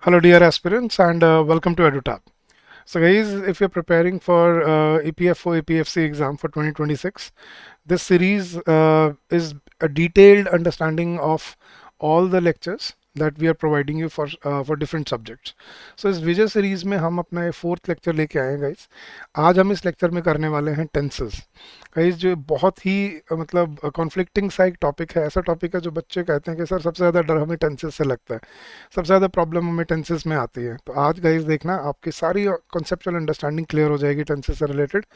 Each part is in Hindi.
Hello, dear aspirants, and welcome to EduTap. So, guys, if you're preparing for EPFO APFC exam for 2026, this series is a detailed understanding of all the lectures that we are providing you for different subjects. So इस विजय सीरीज में हम अपना ये फोर्थ लेक्चर लेके आए हैं गाइस। आज हम इस लेक्चर में करने वाले हैं टेंसेस। गाइस जो बहुत ही मतलब कॉन्फ्लिक्टिंग सा एक टॉपिक है, ऐसा टॉपिक है जो बच्चे कहते हैं कि सर सबसे ज़्यादा डर हमें टेंसेस से लगता है, सबसे ज़्यादा प्रॉब्लम हमें टेंसेस में आती है। तो आज गाइस देखना आपकी सारी कॉन्सेप्चुअल अंडरस्टैंडिंग क्लियर हो जाएगी टेंसेस से रिलेटेड,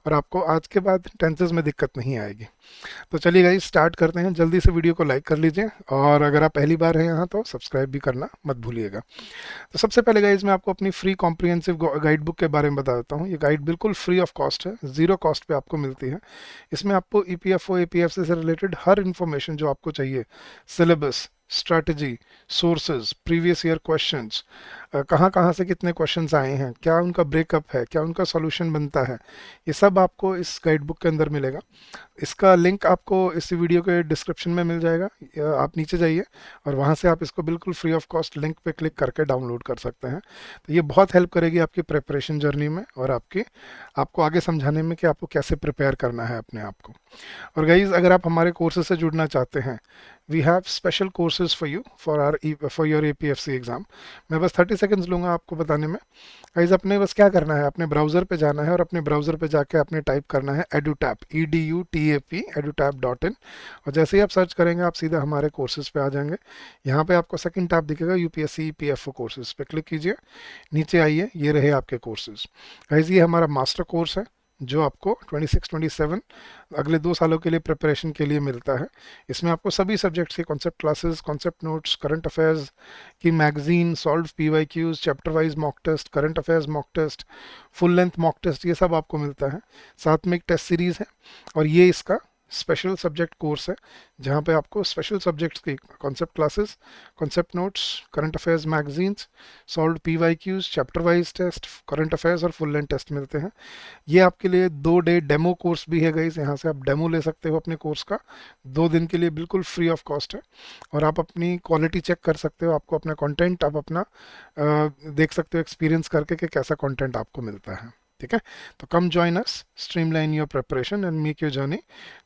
और आपको आज के बाद टेंसेस में दिक्कत नहीं आएगी। तो चलिए गाइस स्टार्ट करते हैं। जल्दी से वीडियो को लाइक कर लीजिए, और अगर आप पहली बार हैं यहाँ तो सब्सक्राइब भी करना मत भूलिएगा। तो सबसे पहले गाइस मैं आपको अपनी फ्री कॉम्प्रिहेंसिव गाइड बुक के बारे में बता देता हूँ। ये गाइड बिल्कुल फ्री ऑफ कॉस्ट है, जीरो कॉस्ट पे आपको मिलती है। इसमें आपको ईपीएफओ एपीएफसी से रिलेटेड हर इन्फॉर्मेशन जो आपको चाहिए, syllabus, strategy, sources, previous year questions, कहाँ कहाँ से कितने क्वेश्चंस आए हैं, क्या उनका ब्रेकअप है, क्या उनका सॉल्यूशन बनता है, ये सब आपको इस गाइड बुक के अंदर मिलेगा। इसका लिंक आपको इस वीडियो के डिस्क्रिप्शन में मिल जाएगा, या आप नीचे जाइए और वहाँ से आप इसको बिल्कुल फ्री ऑफ कॉस्ट लिंक पे क्लिक करके डाउनलोड कर सकते हैं। तो ये बहुत हेल्प करेगी आपकी प्रिपरेशन जर्नी में, और आपको आगे समझाने में कि आपको कैसे प्रिपेयर करना है अपने आप को। और गाइज अगर आप हमारे कोर्सेज से जुड़ना चाहते हैं, we have special courses for you for your APFC exam. मैं बस 30 सेकंड्स लूँगा आपको बताने में। गाइज अपने बस क्या करना है, अपने ब्राउज़र पे जाना है और अपने ब्राउज़र पे जाके आपने टाइप करना है EduTap, EDUTAP, edutap.in। और जैसे ही आप सर्च करेंगे आप सीधा हमारे कोर्सेज पे आ जाएंगे। यहाँ पे आपको सेकंड टैब दिखेगा, यूपीएससी पीएफओ कोर्सेज पे क्लिक कीजिए, नीचे आइए, ये रहे आपके कोर्सेज। गाइज ये हमारा मास्टर कोर्स है जो आपको 26-27 अगले 2 सालों के लिए प्रिपरेशन के लिए मिलता है। इसमें आपको सभी सब्जेक्ट्स के concept classes, concept notes, current affairs की magazine, solve PYQs, chapter wise mock test, current affairs mock test, full length mock test, ये सब आपको मिलता है। साथ में एक टेस्ट सीरीज़ है, और ये इसका स्पेशल सब्जेक्ट कोर्स है जहाँ पे आपको स्पेशल सब्जेक्ट्स की concept classes, concept notes, current affairs magazines, solve PYQs, chapter wise test, current affairs और फुल लेंथ टेस्ट मिलते हैं। ये आपके लिए 2 डे डेमो कोर्स भी है गाइस, यहाँ से आप डेमो ले सकते हो अपने कोर्स का, 2 दिन के लिए बिल्कुल फ्री ऑफ कॉस्ट है। और आप अपनी क्वालिटी चेक कर सकते हो, आपको अपना कंटेंट आप अपना देख सकते हो एक्सपीरियंस करके कि कैसा कंटेंट आपको मिलता है। ठीक है, तो कम join us, streamline your preparation and make your journey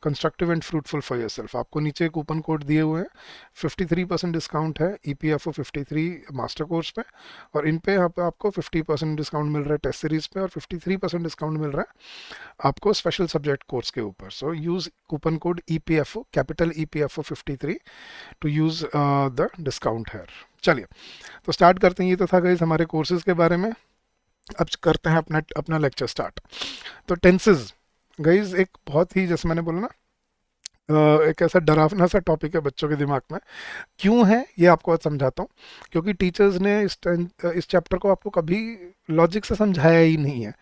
constructive and fruitful for yourself. आपको नीचे कूपन कोड दिए हुए हैं, 53% डिस्काउंट है EPFO 53 मास्टर कोर्स पे, और इन पे आपको 50% डिस्काउंट मिल रहा है टेस्ट सीरीज पे, और 53% डिस्काउंट मिल रहा है आपको स्पेशल सब्जेक्ट कोर्स के ऊपर। So use coupon code EPFO, capital EPFO 53 to use the discount है। चलिए तो स्टार्ट करते हैं। ये तो था गाइस हमारे कोर्सेज के बारे में। अब करते हैं अपना अपना लेक्चर स्टार्ट। तो टेंसेस गाइस एक बहुत ही, जैसे मैंने बोला ना, एक ऐसा डरावना सा टॉपिक है बच्चों के दिमाग में। क्यों है ये आपको आज समझाता हूँ। क्योंकि टीचर्स ने इस चैप्टर को आपको कभी लॉजिक से समझाया ही नहीं है।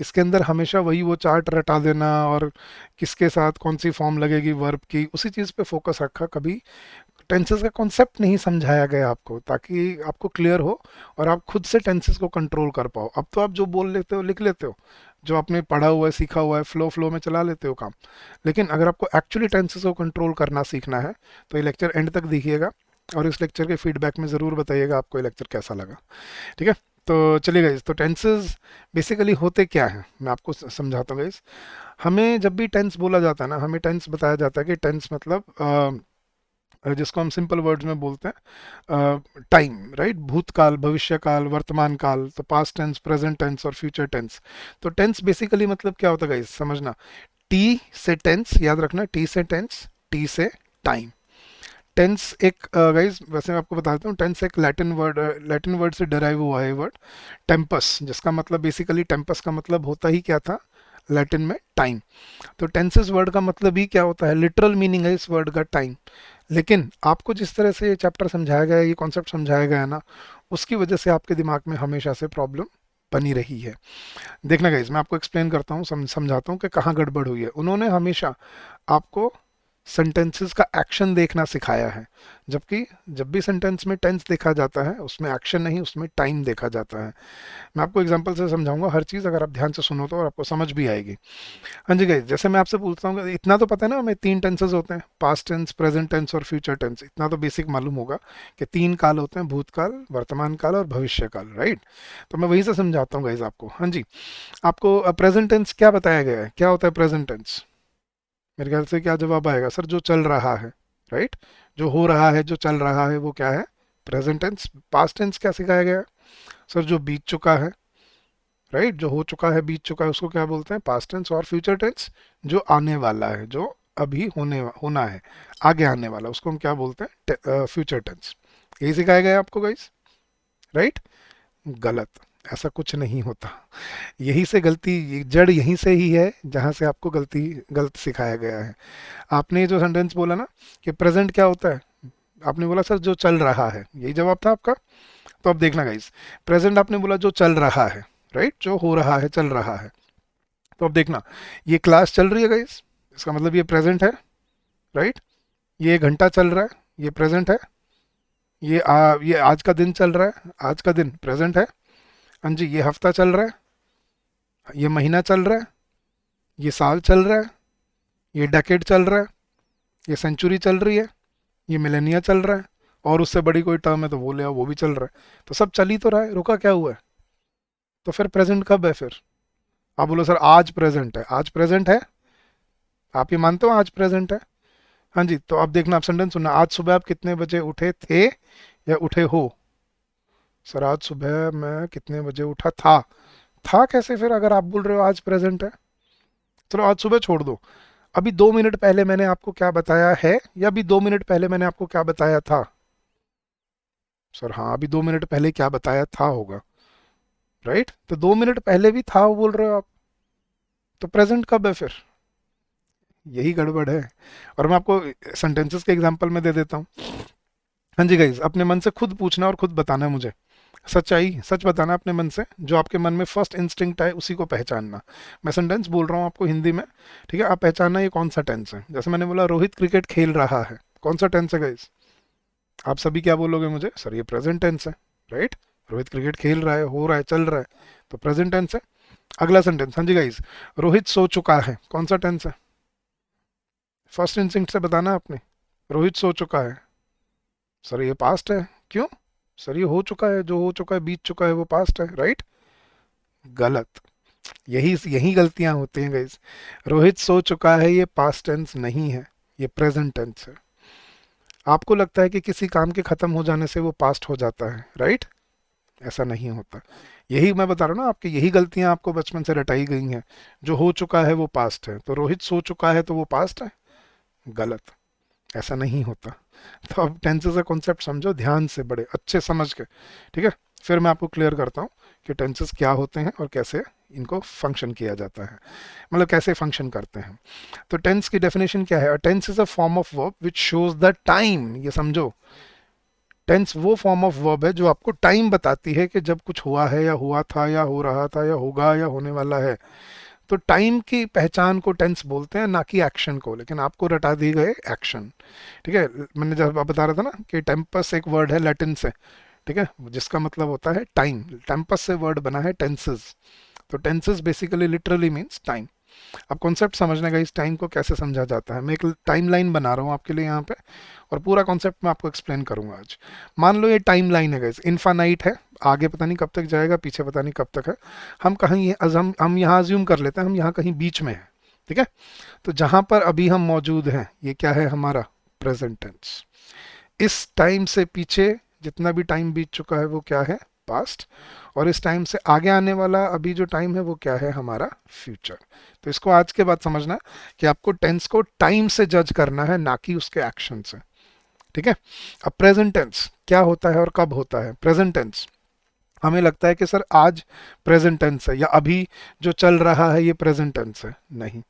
इसके अंदर हमेशा वही वो चार्ट रटा देना, और किसके साथ कौन सी फॉर्म लगेगी वर्ब की, उसी चीज़ पे फोकस रखा। कभी टेंसेस का कॉन्सेप्ट नहीं समझाया गया आपको, ताकि आपको क्लियर हो और आप खुद से टेंसेस को कंट्रोल कर पाओ। अब तो आप जो बोल लेते हो लिख लेते हो, जो आपने पढ़ा हुआ है सीखा हुआ है, फ्लो फ्लो में चला लेते हो काम। लेकिन अगर आपको एक्चुअली टेंसेस को कंट्रोल करना सीखना है तो ये लेक्चर एंड तक देखिएगा, और इस लेक्चर के फीडबैक में ज़रूर बताइएगा आपको ये लेक्चर कैसा लगा। ठीक है, तो चलिए गाइस, तो टेंसेस बेसिकली होते क्या हैं मैं आपको समझाता हूँ गाइस। हमें जब भी टेंस बोला जाता है ना, हमें टेंस बताया जाता है कि टेंस मतलब जिसको हम सिंपल वर्ड्स में बोलते हैं टाइम, राइट। भूतकाल, भविष्यकाल, वर्तमान काल, तो पास्ट टेंस, प्रेजेंट टेंस और फ्यूचर टेंस। तो टेंस बेसिकली मतलब क्या होता है गाइस, समझना। टी से टेंस, याद रखना, टी से टेंस, टी से टाइम। टेंस एक गाइस वैसे मैं आपको बता देता हूँ, टेंस एक लैटिन वर्ड से डिराइव हुआ है वर्ड टेम्पस, जिसका मतलब बेसिकली, टेम्पस का मतलब होता ही क्या था लैटिन में, टाइम। तो टेंसेस वर्ड का मतलब ही क्या होता है, लिटरल मीनिंग है इस वर्ड का टाइम। लेकिन आपको जिस तरह से ये चैप्टर समझाया गया है, ये कॉन्सेप्ट समझाया गया है ना, उसकी वजह से आपके दिमाग में हमेशा से प्रॉब्लम बनी रही है। देखना गाइस, मैं आपको एक्सप्लेन करता हूँ, समझाता हूँ कि कहाँ गड़बड़ हुई है। उन्होंने हमेशा आपको सेंटेंसेस का एक्शन देखना सिखाया है, जबकि जब भी सेंटेंस में टेंस देखा जाता है उसमें एक्शन नहीं, उसमें टाइम देखा जाता है। मैं आपको एग्जांपल से समझाऊंगा हर चीज़, अगर आप ध्यान से सुनो तो और आपको समझ भी आएगी। हाँ जी गाइस, जैसे मैं आपसे पूछता हूँ, इतना तो पता है ना हमें तीन टेंसेस होते हैं, पास्ट टेंस, प्रेजेंट टेंस और फ्यूचर टेंस। इतना तो बेसिक मालूम होगा कि तीन काल होते हैं, भूतकाल, वर्तमान काल और भविष्य काल, राइट। तो मैं वहीं से समझाता हूँ गाइस आपको। हाँ जी, आपको प्रेजेंट टेंस क्या बताया गया है, क्या होता है प्रेजेंट टेंस? मेरे ख्याल से क्या जवाब आएगा सर? जो चल रहा है, राइट। जो हो रहा है, जो चल रहा है, वो क्या है? Present tense. पास्ट टेंस क्या सिखाया गया है? सर जो बीत चुका है, राइट, जो हो चुका है, बीत चुका है, उसको क्या बोलते हैं? Past tense. और फ्यूचर टेंस जो आने वाला है, जो अभी होना है, आगे आने वाला, उसको हम क्या बोलते हैं? Future tense. यही सिखाया गया है आपको गाइस, राइट। गलत, ऐसा कुछ नहीं होता। यही से गलती, जड़ यहीं से ही है जहां से आपको गलत सिखाया गया है। आपने जो सेंटेंस बोला ना कि प्रेजेंट क्या होता है, आपने बोला सर जो चल रहा है, यही जवाब था आपका। तो अब देखना गाइस, प्रेजेंट आपने बोला जो चल रहा है, राइट, जो हो रहा है, चल रहा है। तो अब देखना, ये क्लास चल रही है गाइस, इसका मतलब ये प्रेजेंट है, राइट। ये घंटा चल रहा है, ये प्रेजेंट है। ये आज का दिन चल रहा है, आज का दिन प्रेजेंट है। हाँ जी, ये हफ्ता चल रहा है, ये महीना चल रहा है, ये साल चल रहा है, ये डेकेड चल रहा है, ये सेंचुरी चल रही है, ये मिलेनिया चल रहा है, और उससे बड़ी कोई टर्म है तो वो ले आओ, वो भी चल रहा है। तो सब चल ही तो रहा है, रुका क्या हुआ है? तो फिर प्रेजेंट कब है फिर? आप बोलो सर आज प्रेजेंट है, आज प्रेजेंट है, आप ये मानते हो आज प्रेजेंट है? हाँ जी, तो अब देखना, आप सेंटेंस सुनना, आज सुबह आप कितने बजे उठे थे या उठे हो? सर आज सुबह मैं कितने बजे उठा था कैसे फिर, अगर आप बोल रहे हो आज प्रेजेंट है? चलो आज सुबह छोड़ दो, अभी 2 मिनट पहले मैंने आपको क्या बताया है, या अभी 2 मिनट पहले मैंने आपको क्या बताया था? सर हाँ, अभी 2 मिनट पहले क्या बताया था होगा, राइट। तो 2 मिनट पहले भी था वो बोल रहे हो आप, तो प्रेजेंट कब है फिर? यही गड़बड़ है। और मैं आपको सेंटेंसेस के एग्जांपल में दे देता हूँ। हाँ जी गाइज, अपने मन से खुद पूछना और खुद बताना है मुझे, सच्चाई सच बताना अपने मन से, जो आपके मन में फर्स्ट इंस्टिंक्ट है उसी को पहचानना। मैं सेंटेंस बोल रहा हूँ आपको हिंदी में, ठीक है, आप पहचानना ये कौन सा टेंस है। जैसे मैंने बोला रोहित क्रिकेट खेल रहा है, कौन सा टेंस है गाइज? आप सभी क्या बोलोगे मुझे? सर ये प्रेजेंट टेंस है, राइट। रोहित क्रिकेट खेल रहा है, हो रहा है, चल रहा है, तो प्रेजेंट टेंस है। अगला सेंटेंस, हाँ जी गाइज, रोहित सो चुका है, कौन सा टेंस है? फर्स्ट इंस्टिंक्ट से बताना आपने, रोहित सो चुका है। सर ये पास्ट है, क्यों? सर ये हो चुका है, जो हो चुका है, बीत चुका है, वो पास्ट है, राइट। गलत। यही यही गलतियां होती हैं गाइज। रोहित सो चुका है ये पास्ट टेंस नहीं है, ये प्रेजेंट टेंस है। आपको लगता है कि किसी काम के खत्म हो जाने से वो पास्ट हो जाता है, राइट। ऐसा नहीं होता। यही मैं बता रहा हूँ ना, आपकी यही गलतियां आपको बचपन से रटाई गई हैं। जो हो चुका है वो पास्ट है, तो रोहित सो चुका है तो वो पास्ट है। गलत, ऐसा नहीं होता। तो अब टेंसेस का कॉन्सेप्ट समझो ध्यान से, बड़े अच्छे समझ के, ठीक है। फिर मैं आपको क्लियर करता हूँ कि टेंसेस क्या होते हैं और कैसे इनको फंक्शन किया जाता है, मतलब कैसे फंक्शन करते हैं। तो टेंस की डेफिनेशन क्या है? Tense is a form of verb which shows the time. ये समझो, टेंस वो फॉर्म ऑफ वर्ब है जो आपको टाइम बताती है कि जब कुछ हुआ है, या हुआ था, या हो रहा था, या होगा, या होने वाला है। तो टाइम की पहचान को टेंस बोलते हैं, ना कि एक्शन को, लेकिन आपको रटा दी गए एक्शन, ठीक है। मैंने जब बता रहा था ना कि टेम्पस एक वर्ड है लैटिन से, ठीक है, जिसका मतलब होता है टाइम। टेम्पस से वर्ड बना है टेंसेस। तो tenses basically literally means time. अब कॉन्सेप्ट समझने का, इस टाइम को कैसे समझा जाता है, मैं एक टाइम लाइन बना रहा हूँ आपके लिए यहाँ पे, और पूरा कॉन्सेप्ट मैं आपको एक्सप्लेन करूंगा आज। मान लो ये टाइम लाइन है गाइस, इनफानाइट है, आगे पता नहीं कब तक जाएगा, पीछे पता नहीं कब तक है। हम कहीं हम यहाँ अज्यूम कर लेते हैं, हम यहाँ कहीं बीच में हैं, ठीक है। तो जहाँ पर अभी हम मौजूद हैं, ये क्या है हमारा? Present tense. इस टाइम से पीछे जितना भी टाइम बीत चुका है वो क्या है? पास्ट। और इस टाइम से आगे आने वाला अभी जो टाइम है वो क्या है? हमारा फ्यूचर। तो इसको आज के बाद समझना कि आपको टेंस को टाइम से जज करना है, ना कि उसके एक्शन से, ठीक है। अब प्रेजेंट टेंस क्या होता है और कब होता है? प्रेजेंट टेंस, हमें लगता है कि सर आज प्रेजेंट टेंस है, या अभी जो चल रहा है ये प्रेजेंट टेंस है। नहीं,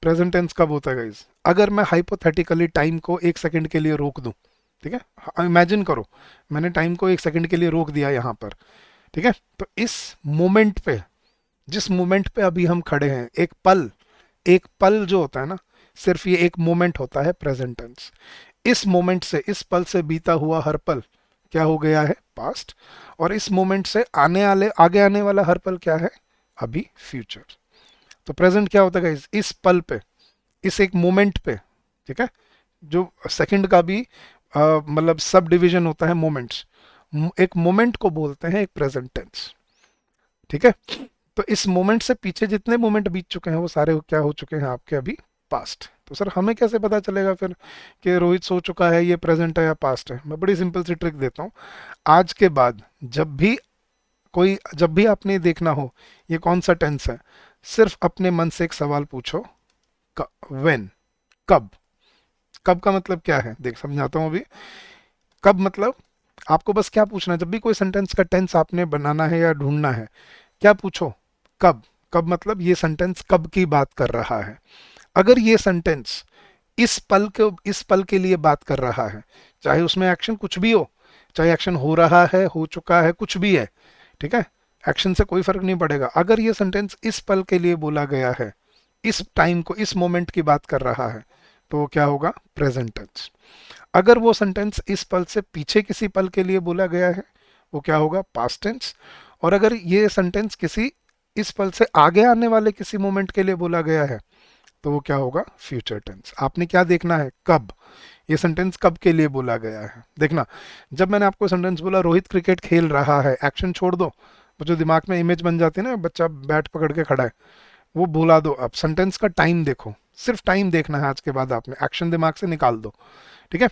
प्रेजेंट टेंस कब होता है गाइज? अगर मैं हाइपोथेटिकली टाइम को 1 सेकंड के लिए रोक दूं, ठीक है, इमेजिन करो मैंने टाइम को 1 सेकंड के लिए रोक दिया यहाँ पर, ठीक है। तो इस मोमेंट पे, जिस मोमेंट पे अभी हम खड़े हैं, एक पल जो होता है ना, सिर्फ ये एक मोमेंट होता है प्रेजेंट टेंस। इस मोमेंट से, इस पल से बीता हुआ हर पल क्या हो गया है, पास्ट। और इस मोमेंट से आगे आने वाला हर पल क्या है, अभी, फ्यूचर। तो प्रेजेंट क्या होता है इस पल पे, इस एक मोमेंट पे, ठीक है। जो सेकंड का भी मतलब सब डिवीजन होता है मोमेंट्स, एक मोमेंट को बोलते हैं एक प्रेजेंट टेंस, ठीक है। तो इस मोमेंट से पीछे जितने मोमेंट बीत चुके हैं वो सारे क्या हो चुके हैं आपके अभी, पास्ट। तो सर हमें कैसे पता चलेगा फिर कि रोहित सो चुका है, ये प्रेजेंट है या पास्ट है? मैं बड़ी सिंपल सी ट्रिक देता हूँ। आज के बाद जब भी आपने देखना हो ये कौन सा टेंस है, सिर्फ अपने मन से एक सवाल पूछो, व्हेन, कब। कब का मतलब क्या है, देख समझाता हूँ अभी। कब मतलब आपको बस क्या पूछना है, जब भी कोई सेंटेंस का टेंस आपने बनाना है या ढूंढना है, क्या पूछो, कब। कब मतलब ये सेंटेंस कब की बात कर रहा है। अगर ये सेंटेंस इस पल के लिए बात कर रहा है, चाहे उसमें एक्शन कुछ भी हो, चाहे एक्शन हो रहा है, हो चुका है, कुछ भी है, ठीक है, एक्शन से कोई फर्क नहीं पड़ेगा। अगर ये सेंटेंस इस पल के लिए बोला गया है, इस टाइम को, इस मोमेंट की बात कर रहा है, तो वो क्या होगा, प्रेजेंट टेंस। अगर वो सेंटेंस इस पल से पीछे किसी पल के लिए बोला गया है, वो क्या होगा, पास्ट टेंस। और अगर ये सेंटेंस किसी इस पल से आगे आने वाले किसी मोमेंट के लिए बोला गया है, तो वो क्या होगा, फ्यूचर टेंस। आपने क्या देखना है, कब, ये सेंटेंस कब के लिए बोला गया है। देखना, जब मैंने आपको सेंटेंस बोला रोहित क्रिकेट खेल रहा है, एक्शन छोड़ दो, वो जो दिमाग में इमेज बन जाती है ना, बच्चा बैट पकड़ के खड़ा है, वो भुला दो। अब सेंटेंस का टाइम देखो, सिर्फ टाइम देखना है आज के बाद, आपने एक्शन दिमाग से निकाल दो, ठीक है।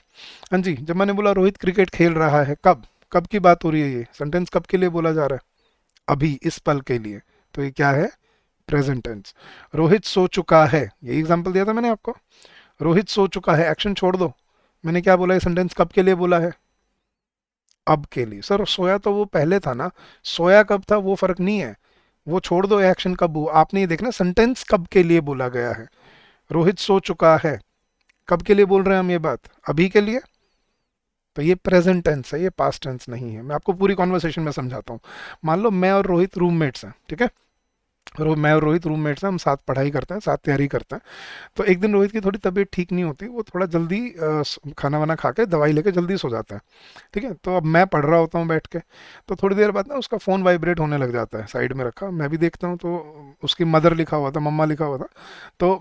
हाँ जी, जब मैंने बोला रोहित क्रिकेट खेल रहा है, कब, कब की बात हो रही है, ये सेंटेंस कब के लिए बोला जा रहा है, अभी, इस पल के लिए। तो ये क्या है, प्रेजेंट टेंस। रोहित सो चुका है, ये एग्जांपल दिया था मैंने आपको, रोहित सो चुका है, एक्शन छोड़ दो, मैंने क्या बोला, ये सेंटेंस कब के लिए बोला है, अब के लिए। सर सोया तो वो पहले था ना, सोया कब था वो फर्क नहीं है, वो छोड़ दो, एक्शन कब हुआ आपने ये देखना, सेंटेंस कब के लिए बोला गया है। रोहित सो चुका है, कब के लिए बोल रहे हैं हम ये बात, अभी के लिए। तो ये प्रेजेंट टेंस है, ये पास्ट टेंस नहीं है। मैं आपको पूरी कॉन्वर्सेशन में समझाता हूँ। मान लो मैं और रोहित रूममेट्स हैं, ठीक है। मैं और रोहित रूममेट्स हैं, हम साथ पढ़ाई करते हैं, साथ तैयारी करते हैं। तो एक दिन रोहित की थोड़ी तबीयत ठीक नहीं होती, वो थोड़ा जल्दी खाना वाना खा के दवाई लेके जल्दी सो जाता है, ठीक है। तो अब मैं पढ़ रहा होता हूँ बैठ के, तो थोड़ी देर बाद ना उसका फ़ोन वाइब्रेट होने लग जाता है, साइड में रखा, मैं भी देखता हूँ, तो उसकी मदर लिखा हुआ था, मम्मा लिखा हुआ था। तो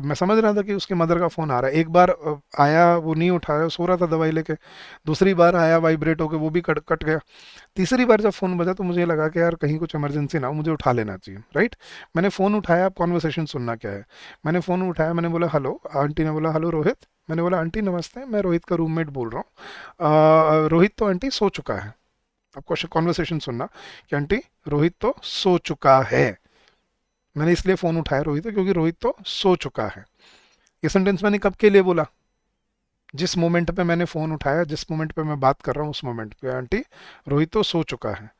मैं समझ रहा था कि उसकी मदर का फ़ोन आ रहा है। एक बार आया, वो नहीं उठाया, सो रहा था दवाई लेके। दूसरी बार आया, वाइब्रेट होकर वो भी कट कट गया। तीसरी बार जब फ़ोन बजा तो मुझे लगा कि यार कहीं कुछ इमरजेंसी ना हो, मुझे उठा लेना चाहिए, राइट। मैंने फ़ोन उठाया, अब कॉन्वर्सेशन सुनना क्या है। मैंने फ़ोन उठाया, मैंने बोला हेलो, आंटी ने बोला हेलो रोहित। मैंने बोला आंटी नमस्ते, मैं रोहित का रूममेट बोल रहा हूँ। रोहित तो आंटी सो चुका है। आपको कॉन्वर्सेशन सुनना कि आंटी रोहित तो सो चुका है। मैंने इसलिए फ़ोन उठाया रोहित को, क्योंकि रोहित तो सो चुका है। ये सेंटेंस मैंने कब के लिए बोला, जिस मोमेंट पे मैंने फ़ोन उठाया, जिस मोमेंट पे मैं बात कर रहा हूँ, उस मोमेंट पे आंटी रोहित तो सो चुका है,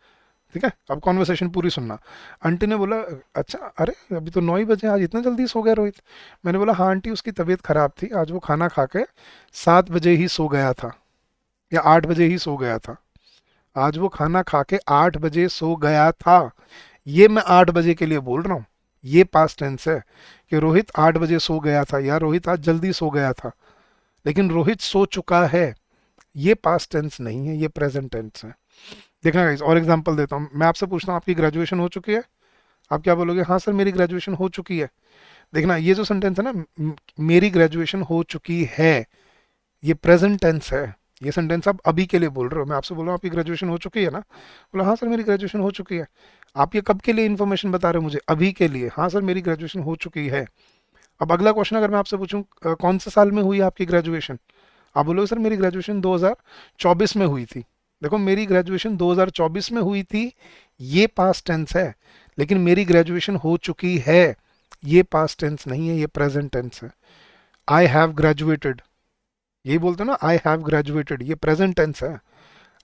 ठीक है। अब कॉन्वर्सेशन पूरी सुनना। आंटी ने बोला अच्छा, अरे अभी तो 9 ही बजे, आज इतना जल्दी सो गया रोहित। मैंने बोला हाँ आंटी, उसकी तबीयत खराब थी, आज वो खाना खा के 7 बजे ही सो गया था, या 8 बजे ही सो गया था। आज वो खाना खा के 8 बजे सो गया था। ये मैं 8 बजे के लिए बोल रहा हूँ, ये पास्ट टेंस है कि रोहित 8 बजे सो गया था, या रोहित आज जल्दी सो गया था। लेकिन रोहित सो चुका है, ये पास्ट टेंस नहीं है, ये प्रेजेंट टेंस है। देखना गाइस, और एग्जांपल देता हूँ। मैं आपसे पूछता हूँ आपकी ग्रेजुएशन हो चुकी है, आप क्या बोलोगे, हाँ सर मेरी ग्रेजुएशन हो चुकी है। देखना ये जो सेंटेंस है ना, मेरी ग्रेजुएशन हो चुकी है, ये प्रेजेंट टेंस है। ये सेंटेंस आप अभी के लिए बोल रहे हो। मैं आपसे बोल रहा हूँ आपकी ग्रेजुएशन हो चुकी है ना, बोला हाँ सर मेरी ग्रेजुएशन हो चुकी है। आप ये कब के लिए इन्फॉर्मेशन बता रहे हो मुझे, अभी के लिए, हाँ सर मेरी ग्रेजुएशन हो चुकी है। अब अगला क्वेश्चन अगर मैं आपसे पूछूं कौन से साल में हुई आपकी ग्रेजुएशन, आप बोलोगे सर मेरी ग्रेजुएशन 2024 में हुई थी। देखो मेरी ग्रेजुएशन 2024 में हुई थी, ये पास्ट टेंस है। लेकिन मेरी ग्रेजुएशन हो चुकी है, ये पास्ट टेंस नहीं है, ये प्रेजेंट टेंस है। आई हैव ग्रेजुएटेड, यही बोलते हो ना, आई हैव ग्रेजुएटेड, ये प्रेजेंट टेंस है।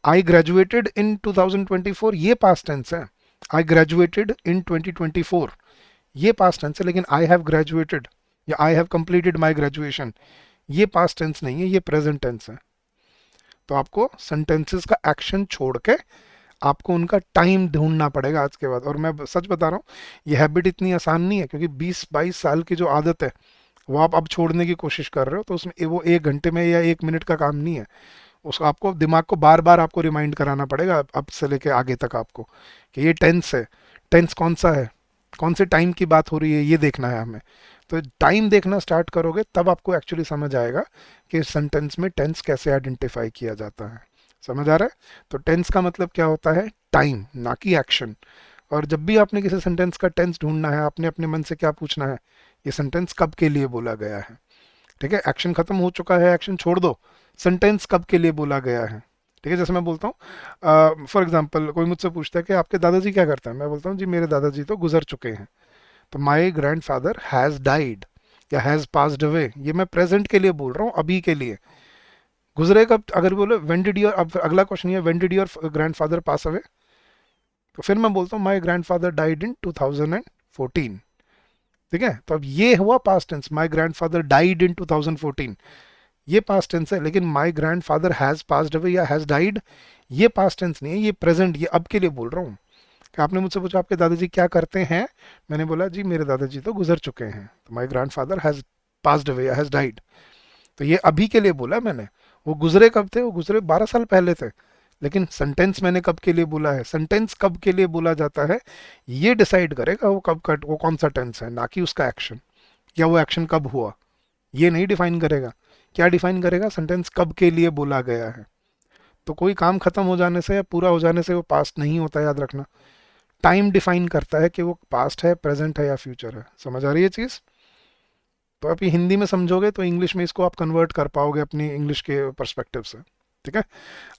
आई ग्रेजुएटेड इन 2024, ये पास्ट टेंस है। आई ग्रेजुएटेड इन 2024, ये पास्ट टेंस है। लेकिन आई हैव ग्रेजुएटेड या I have completed my graduation, ये पास्ट टेंस नहीं है, ये प्रेजेंट टेंस है। तो आपको सेंटेंसेस का एक्शन छोड़ के आपको उनका टाइम ढूंढना पड़ेगा आज के बाद। और मैं सच बता रहा हूँ, ये हैबिट इतनी आसान नहीं है, क्योंकि 20-22 साल की जो आदत है वो आप अब छोड़ने की कोशिश कर रहे हो, तो उसमें वो 1 घंटे में या 1 मिनट का काम नहीं है। उसको आपको दिमाग को बार बार आपको रिमाइंड कराना पड़ेगा अब से लेके आगे तक आपको, कि ये टेंस है। टेंस कौन सा है, कौन से टाइम की बात हो रही है, ये देखना है हमें। तो टाइम देखना स्टार्ट करोगे तब आपको एक्चुअली समझ आएगा कि सेंटेंस में टेंस कैसे आइडेंटिफाई किया जाता है। समझ आ रहा है? तो टेंस का मतलब क्या होता है, टाइम, ना कि एक्शन। और जब भी आपने किसी सेंटेंस का टेंस ढूंढना है, आपने अपने मन से क्या पूछना है, ये सेंटेंस कब के लिए बोला गया है। ठीक है, एक्शन खत्म हो चुका है, एक्शन छोड़ दो, सेंटेंस कब के लिए बोला गया है। ठीक है, जैसे मैं बोलता हूँ फॉर एग्जाम्पल, कोई मुझसे पूछता है कि आपके दादाजी क्या करते हैं, मैं बोलता हूँ जी मेरे दादाजी तो गुजर चुके हैं। तो my grand father has died या हैज़ पास्ड अवे, ये मैं प्रेजेंट के लिए बोल रहा हूँ, अभी के लिए। गुजरे कब, अगर बोलो व्हेन डिड योर, अब अगला क्वेश्चन ये, when did your grandfather pass away, तो फिर मैं बोलता हूँ my grandfather died in 2014। ठीक है, तो अब ये हुआ past tense, my grandfather died in 2014, ये पास्ट टेंस है। लेकिन my grandfather has passed away या हैज डाइड, ये पास्ट टेंस नहीं है, ये प्रेजेंट, ये अब के लिए बोल रहा हूँ। कि आपने मुझसे पूछा आपके दादाजी क्या करते हैं, मैंने बोला जी मेरे दादाजी तो गुजर चुके हैं, तो माई grandfather has passed away या हैज डाइड, तो ये अभी के लिए बोला मैंने। वो गुजरे कब थे, वो गुजरे 12 साल पहले थे। लेकिन सेंटेंस मैंने कब के लिए बोला है, सेंटेंस कब के लिए बोला जाता है, ये डिसाइड करेगा वो कब का, वो कौन सा टेंस है, ना कि उसका एक्शन, या वो एक्शन कब हुआ, ये नहीं डिफाइन करेगा। क्या डिफाइन करेगा, सेंटेंस कब के लिए बोला गया है। तो कोई काम खत्म हो जाने से या पूरा हो जाने से वो पास्ट नहीं होता, याद रखना। टाइम डिफाइन करता है कि वो पास्ट है, प्रेजेंट है या फ्यूचर है। समझ आ रही है चीज़? तो आप ये हिंदी में समझोगे तो इंग्लिश में इसको आप कन्वर्ट कर पाओगे अपनी इंग्लिश के पर्सपेक्टिव से। ठीक है,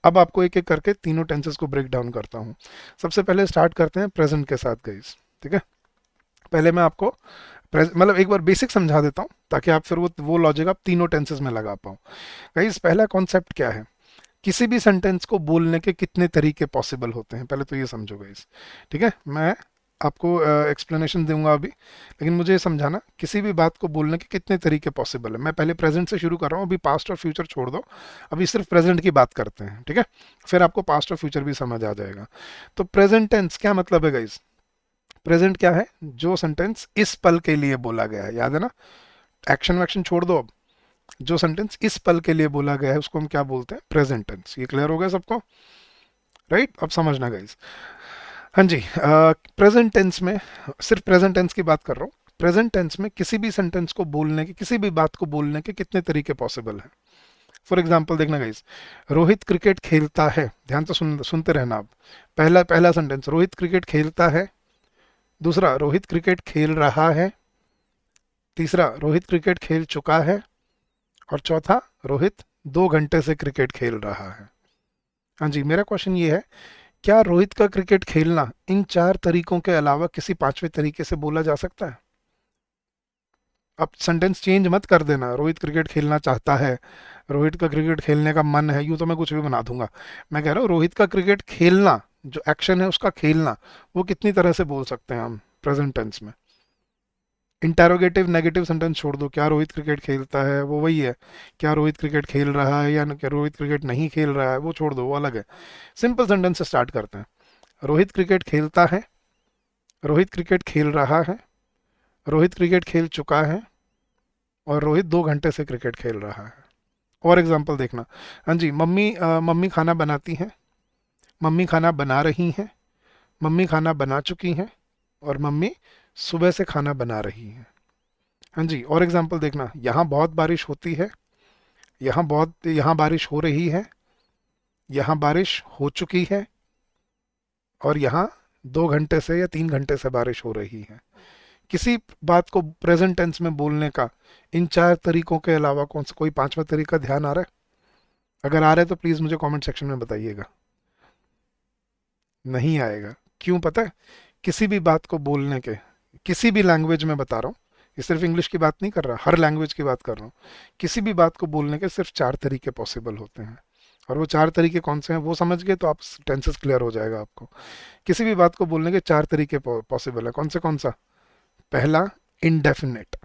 अब आपको एक एक करके तीनों टेंसेस को ब्रेक डाउन करता हूँ। सबसे पहले स्टार्ट करते हैं प्रेजेंट के साथ गाइस। ठीक है, पहले मैं आपको मतलब एक बार बेसिक समझा देता हूँ, ताकि आप फिर वो लॉजिक आप तीनों टेंसेस में लगा पाओ। गाइस, पहला कॉन्सेप्ट क्या है, किसी भी सेंटेंस को बोलने के कितने तरीके पॉसिबल होते हैं, पहले तो ये समझो गाइस। ठीक है, मैं आपको एक्सप्लेनेशन दूंगा अभी, लेकिन मुझे ये समझाना किसी भी बात को बोलने के कितने तरीके पॉसिबल है। मैं पहले प्रेजेंट से शुरू कर रहा हूँ, अभी पास्ट और फ्यूचर छोड़ दो, अभी सिर्फ प्रेजेंट की बात करते हैं। ठीक है, फिर आपको पास्ट और फ्यूचर भी समझ आ जाएगा। तो प्रेजेंट टेंस क्या मतलब है गाइस, प्रेजेंट क्या है, जो सेंटेंस इस पल के लिए बोला गया है, याद है ना, एक्शन वैक्शन छोड़ दो। अब जो सेंटेंस इस पल के लिए बोला गया है उसको हम क्या बोलते हैं, प्रेजेंट टेंस। ये क्लियर हो गया सबको? राइट, अब समझना गाइस। हाँ जी, प्रेजेंट टेंस में, सिर्फ प्रेजेंट टेंस की बात कर रहा हूँ। प्रेजेंट टेंस में किसी भी सेंटेंस को बोलने के, किसी भी बात को बोलने के कितने तरीके पॉसिबल हैं। फॉर एग्जाम्पल देखना गाइस, रोहित क्रिकेट खेलता है, ध्यान से सुनते रहना आप। पहला पहला सेंटेंस, रोहित क्रिकेट खेलता है। दूसरा, रोहित क्रिकेट खेल रहा है। तीसरा, रोहित क्रिकेट खेल चुका है। और चौथा, रोहित 2 घंटे से क्रिकेट खेल रहा है। हाँ जी, मेरा क्वेश्चन ये है, क्या रोहित का क्रिकेट खेलना इन 4 तरीकों के अलावा किसी 5वें तरीके से बोला जा सकता है? अब सेंटेंस चेंज मत कर देना, रोहित क्रिकेट खेलना चाहता है, रोहित का क्रिकेट खेलने का मन है, यूं तो मैं कुछ भी बना दूंगा। मैं कह रहा हूँ रोहित का क्रिकेट खेलना, जो एक्शन है उसका खेलना, वो कितनी तरह से बोल सकते हैं हम प्रेजेंट टेंस में। इंटेरोगेटिव नेगेटिव सेंटेंस छोड़ दो, क्या रोहित क्रिकेट खेलता है वो वही है, क्या रोहित क्रिकेट खेल रहा है या क्या रोहित क्रिकेट नहीं खेल रहा है वो छोड़ दो, वो अलग है। सिंपल सेंटेंस से स्टार्ट करते हैं। रोहित क्रिकेट खेलता है, रोहित क्रिकेट खेल रहा है, रोहित क्रिकेट खेल चुका है, और रोहित 2 घंटे से क्रिकेट खेल रहा है। और एग्जांपल देखना, हाँ जी, मम्मी खाना बनाती हैं, मम्मी खाना बना रही हैं, मम्मी खाना बना चुकी हैं, और मम्मी सुबह से खाना बना रही हैं। हाँ जी, और एग्जांपल देखना, यहाँ बहुत बारिश होती है, यहाँ बारिश हो रही है, यहाँ बारिश हो चुकी है, और यहाँ 2 घंटे से या 3 घंटे से बारिश हो रही है। किसी बात को प्रेजेंट टेंस में बोलने का इन 4 तरीकों के अलावा कौन सा कोई 5वां तरीका ध्यान आ रहा है? अगर आ रहा है तो प्लीज मुझे कमेंट सेक्शन में बताइएगा। नहीं आएगा, क्यों पता है? किसी भी बात को बोलने के, किसी भी लैंग्वेज में बता रहा हूँ, ये सिर्फ इंग्लिश की बात नहीं कर रहा, हर लैंग्वेज की बात कर रहा हूँ। किसी भी बात को बोलने के सिर्फ 4 तरीके पॉसिबल होते हैं। और वो 4 तरीके कौन से हैं वो समझ गए तो आप टेंसेस क्लियर हो जाएगा आपको। किसी भी बात को बोलने के 4 तरीके पॉसिबल है, कौन सा? पहला, इंडेफिनेट,